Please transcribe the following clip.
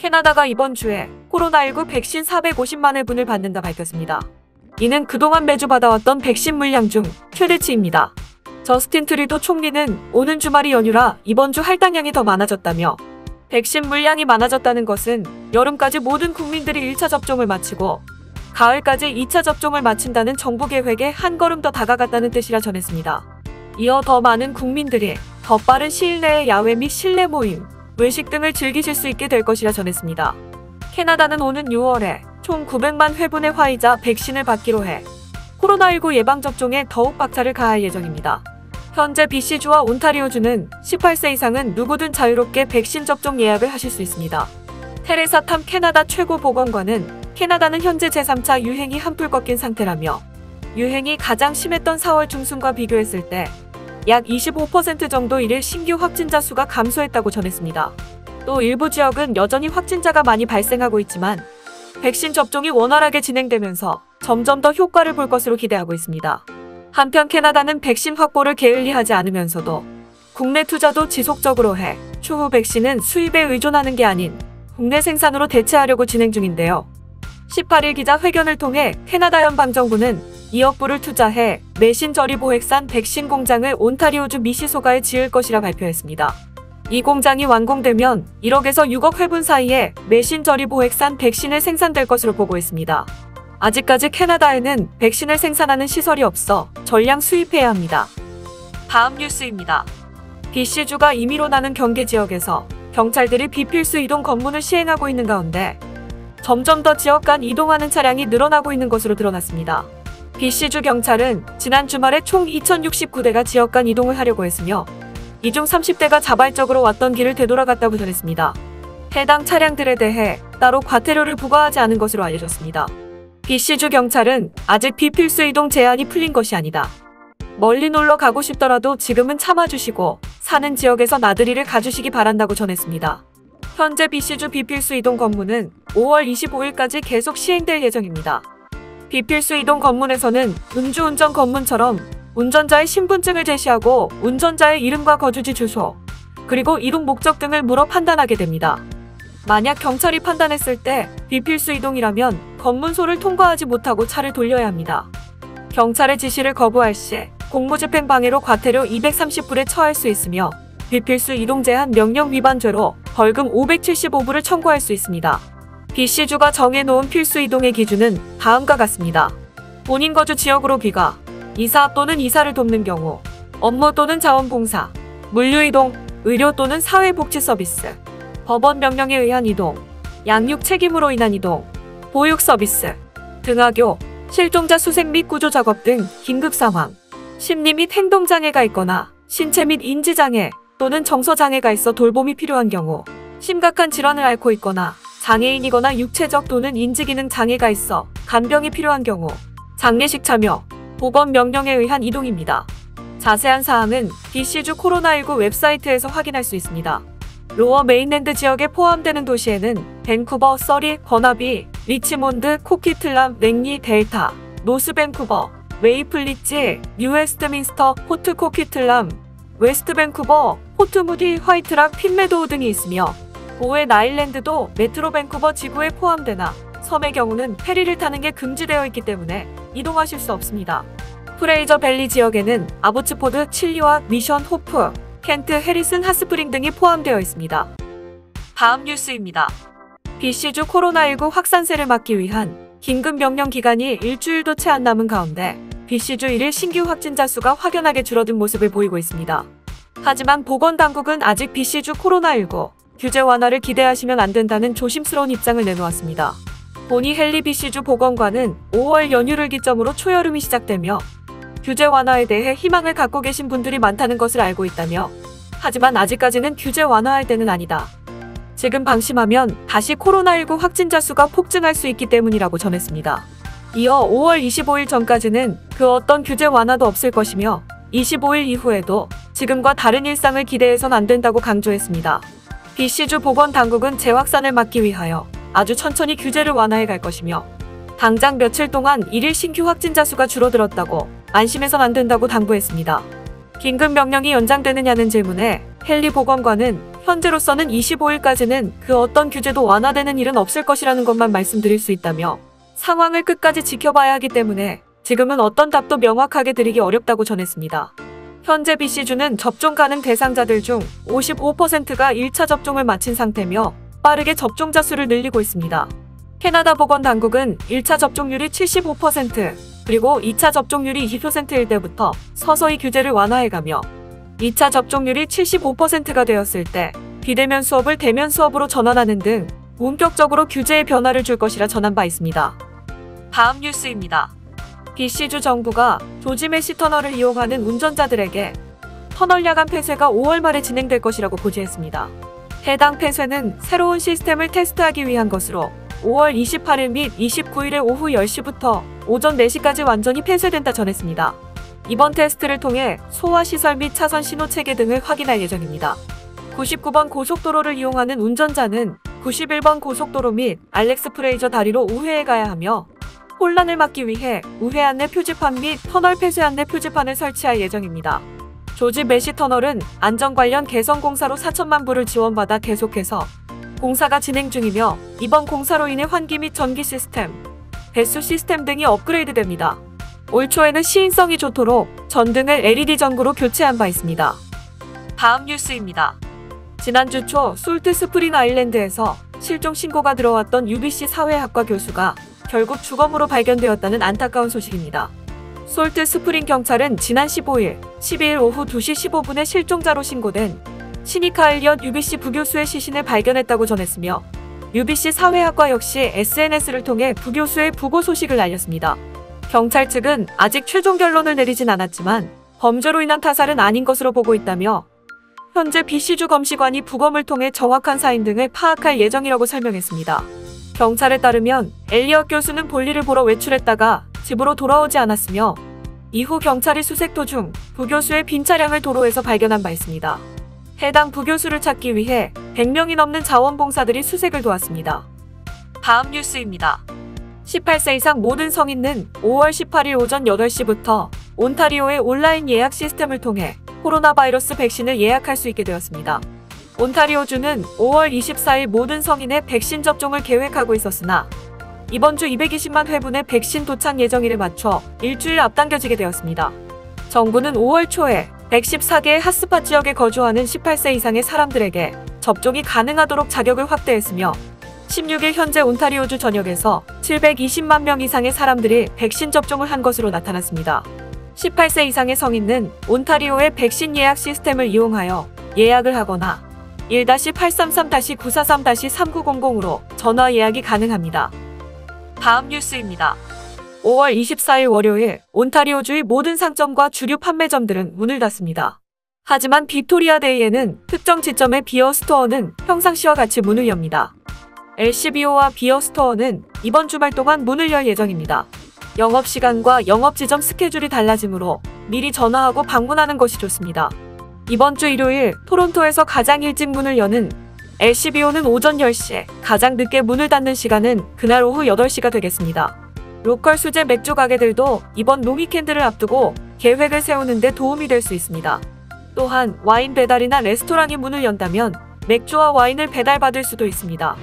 캐나다가 이번 주에 코로나19 백신 450만 회분을 받는다 밝혔습니다. 이는 그동안 매주 받아왔던 백신 물량 중 최대치입니다. 저스틴 트루도 총리는 오는 주말이 연휴라 이번 주 할당량이 더 많아졌다며, 백신 물량이 많아졌다는 것은 여름까지 모든 국민들이 1차 접종을 마치고 가을까지 2차 접종을 마친다는 정부 계획에 한 걸음 더 다가갔다는 뜻이라 전했습니다. 이어 더 많은 국민들이 더 빠른 시일 내에 야외 및 실내 모임, 외식 등을 즐기실 수 있게 될 것이라 전했습니다. 캐나다는 오는 6월에 총 900만 회분의 화이자 백신을 받기로 해 코로나19 예방접종에 더욱 박차를 가할 예정입니다. 현재 BC주와 온타리오주는 18세 이상은 누구든 자유롭게 백신 접종 예약을 하실 수 있습니다. 테레사 탐 캐나다 최고보건관은 캐나다는 현재 제3차 유행이 한풀 꺾인 상태라며, 유행이 가장 심했던 4월 중순과 비교했을 때 약 25% 정도 일일 신규 확진자 수가 감소했다고 전했습니다. 또 일부 지역은 여전히 확진자가 많이 발생하고 있지만 백신 접종이 원활하게 진행되면서 점점 더 효과를 볼 것으로 기대하고 있습니다. 한편 캐나다는 백신 확보를 게을리하지 않으면서도 국내 투자도 지속적으로 해 추후 백신은 수입에 의존하는 게 아닌 국내 생산으로 대체하려고 진행 중인데요. 18일 기자회견을 통해 캐나다 연방정부는 2억 불을 투자해 메신 저리보핵산 백신 공장을 온타리오주 미시소가에 지을 것이라 발표했습니다. 이 공장이 완공되면 1억에서 6억 회분 사이에 메신 저리보핵산 백신을 생산될 것으로 보고 있습니다. 아직까지 캐나다에는 백신을 생산하는 시설이 없어 전량 수입해야 합니다. 다음 뉴스입니다. BC주가 임의로 나는 경계 지역에서 경찰들이 비필수 이동 검문을 시행하고 있는 가운데 점점 더 지역 간 이동하는 차량이 늘어나고 있는 것으로 드러났습니다. BC주 경찰은 지난 주말에 총 2069대가 지역 간 이동을 하려고 했으며, 이 중 30대가 자발적으로 왔던 길을 되돌아갔다고 전했습니다. 해당 차량들에 대해 따로 과태료를 부과하지 않은 것으로 알려졌습니다. BC주 경찰은 아직 비필수 이동 제한이 풀린 것이 아니다. 멀리 놀러 가고 싶더라도 지금은 참아주시고 사는 지역에서 나들이를 가주시기 바란다고 전했습니다. 현재 BC주 비필수 이동 검문은 5월 25일까지 계속 시행될 예정입니다. 비필수 이동 검문에서는 음주운전 검문처럼 운전자의 신분증을 제시하고 운전자의 이름과 거주지 주소, 그리고 이동 목적 등을 물어 판단하게 됩니다. 만약 경찰이 판단했을 때 비필수 이동이라면 검문소를 통과하지 못하고 차를 돌려야 합니다. 경찰의 지시를 거부할 시 공무집행 방해로 과태료 230불에 처할 수 있으며, 비필수 이동 제한 명령 위반죄로 벌금 575불을 청구할 수 있습니다. BC주가 정해놓은 필수 이동의 기준은 다음과 같습니다. 본인 거주 지역으로 귀가, 이사 또는 이사를 돕는 경우, 업무 또는 자원봉사, 물류이동, 의료 또는 사회복지 서비스, 법원 명령에 의한 이동, 양육 책임으로 인한 이동, 보육 서비스, 등하교, 실종자 수색 및 구조 작업 등 긴급 상황, 심리 및 행동장애가 있거나 신체 및 인지장애 또는 정서장애가 있어 돌봄이 필요한 경우, 심각한 질환을 앓고 있거나 장애인이거나 육체적 또는 인지기능 장애가 있어 간병이 필요한 경우, 장례식 참여, 보건 명령에 의한 이동입니다. 자세한 사항은 BC주 코로나19 웹사이트에서 확인할 수 있습니다. 로어 메인랜드 지역에 포함되는 도시에는 밴쿠버, 서리, 버나비, 리치몬드, 코키틀람, 랭리, 델타, 노스 밴쿠버, 웨이플리지, 뉴웨스트민스터, 포트 코키틀람, 웨스트 밴쿠버, 포트 무디, 화이트락, 핀메도우 등이 있으며, 보웬 아일랜드도 메트로 밴쿠버 지구에 포함되나 섬의 경우는 페리를 타는 게 금지되어 있기 때문에 이동하실 수 없습니다. 프레이저 밸리 지역에는 아보츠포드, 칠리와 미션, 호프, 켄트, 해리슨, 핫스프링 등이 포함되어 있습니다. 다음 뉴스입니다. BC주 코로나19 확산세를 막기 위한 긴급 명령 기간이 일주일도 채 안 남은 가운데 BC주 1일 신규 확진자 수가 확연하게 줄어든 모습을 보이고 있습니다. 하지만 보건당국은 아직 BC주 코로나19 규제 완화를 기대하시면 안 된다는 조심스러운 입장을 내놓았습니다. 보니 헨리 BC주 보건관은 5월 연휴를 기점으로 초여름이 시작되며 규제 완화에 대해 희망을 갖고 계신 분들이 많다는 것을 알고 있다며, 하지만 아직까지는 규제 완화할 때는 아니다. 지금 방심하면 다시 코로나19 확진자 수가 폭증할 수 있기 때문이라고 전했습니다. 이어 5월 25일 전까지는 그 어떤 규제 완화도 없을 것이며 25일 이후에도 지금과 다른 일상을 기대해선 안 된다고 강조했습니다. BC주 보건당국은 재확산을 막기 위하여 아주 천천히 규제를 완화해 갈 것이며, 당장 며칠 동안 1일 신규 확진자 수가 줄어들었다고 안심해선 안 된다고 당부했습니다. 긴급 명령이 연장되느냐는 질문에 헨리 보건관은 현재로서는 25일까지는 그 어떤 규제도 완화되는 일은 없을 것이라는 것만 말씀드릴 수 있다며 상황을 끝까지 지켜봐야 하기 때문에 지금은 어떤 답도 명확하게 드리기 어렵다고 전했습니다. 현재 BC주는 접종 가능 대상자들 중 55%가 1차 접종을 마친 상태며 빠르게 접종자 수를 늘리고 있습니다. 캐나다 보건당국은 1차 접종률이 75%, 그리고 2차 접종률이 20%일 때부터 서서히 규제를 완화해가며 2차 접종률이 75%가 되었을 때 비대면 수업을 대면 수업으로 전환하는 등 본격적으로 규제에 변화를 줄 것이라 전한 바 있습니다. 다음 뉴스입니다. BC주 정부가 조지 메시 터널을 이용하는 운전자들에게 터널 야간 폐쇄가 5월 말에 진행될 것이라고 고지했습니다. 해당 폐쇄는 새로운 시스템을 테스트하기 위한 것으로 5월 28일 및 29일의 오후 10시부터 오전 4시까지 완전히 폐쇄된다 전했습니다. 이번 테스트를 통해 소화시설 및 차선 신호 체계 등을 확인할 예정입니다. 99번 고속도로를 이용하는 운전자는 91번 고속도로 및 알렉스 프레이저 다리로 우회해 가야 하며 혼란을 막기 위해 우회 안내 표지판 및 터널 폐쇄 안내 표지판을 설치할 예정입니다. 조지 메시 터널은 안전 관련 개선 공사로 4천만 불을 지원받아 계속해서 공사가 진행 중이며 이번 공사로 인해 환기 및 전기 시스템, 배수 시스템 등이 업그레이드됩니다. 올 초에는 시인성이 좋도록 전등을 LED 전구로 교체한 바 있습니다. 다음 뉴스입니다. 지난주 초 솔트 스프링 아일랜드에서 실종 신고가 들어왔던 UBC 사회학과 교수가 결국 주검으로 발견되었다는 안타까운 소식입니다. 솔트 스프링 경찰은 지난 15일, 12일 오후 2시 15분에 실종자로 신고된 시니카 엘리엇 UBC 부교수의 시신을 발견했다고 전했으며 UBC 사회학과 역시 SNS를 통해 부교수의 부고 소식을 알렸습니다. 경찰 측은 아직 최종 결론을 내리진 않았지만 범죄로 인한 타살은 아닌 것으로 보고 있다며 현재 BC주 검시관이 부검을 통해 정확한 사인 등을 파악할 예정이라고 설명했습니다. 경찰에 따르면 엘리엇 교수는 볼일을 보러 외출했다가 집으로 돌아오지 않았으며 이후 경찰이 수색 도중 부교수의 빈 차량을 도로에서 발견한 바 있습니다. 해당 부교수를 찾기 위해 100명이 넘는 자원봉사들이 수색을 도왔습니다. 다음 뉴스입니다. 18세 이상 모든 성인은 5월 18일 오전 8시부터 온타리오의 온라인 예약 시스템을 통해 코로나 바이러스 백신을 예약할 수 있게 되었습니다. 온타리오주는 5월 24일 모든 성인의 백신 접종을 계획하고 있었으나 이번 주 220만 회분의 백신 도착 예정일에 맞춰 일주일 앞당겨지게 되었습니다. 정부는 5월 초에 114개의 핫스팟 지역에 거주하는 18세 이상의 사람들에게 접종이 가능하도록 자격을 확대했으며 16일 현재 온타리오주 전역에서 720만 명 이상의 사람들이 백신 접종을 한 것으로 나타났습니다. 18세 이상의 성인은 온타리오의 백신 예약 시스템을 이용하여 예약을 하거나 1-833-943-3900으로 전화 예약이 가능합니다. 다음 뉴스입니다. 5월 24일 월요일 온타리오주의 모든 상점과 주류 판매점들은 문을 닫습니다. 하지만 빅토리아데이에는 특정 지점의 비어스토어는 평상시와 같이 문을 엽니다. LCBO와 비어스토어는 이번 주말 동안 문을 열 예정입니다. 영업시간과 영업지점 스케줄이 달라지므로 미리 전화하고 방문하는 것이 좋습니다. 이번 주 일요일 토론토에서 가장 일찍 문을 여는 LCBO는 오전 10시에 가장 늦게 문을 닫는 시간은 그날 오후 8시가 되겠습니다. 로컬 수제 맥주 가게들도 이번 롱위켄드를 앞두고 계획을 세우는 데 도움이 될 수 있습니다. 또한 와인 배달이나 레스토랑이 문을 연다면 맥주와 와인을 배달받을 수도 있습니다.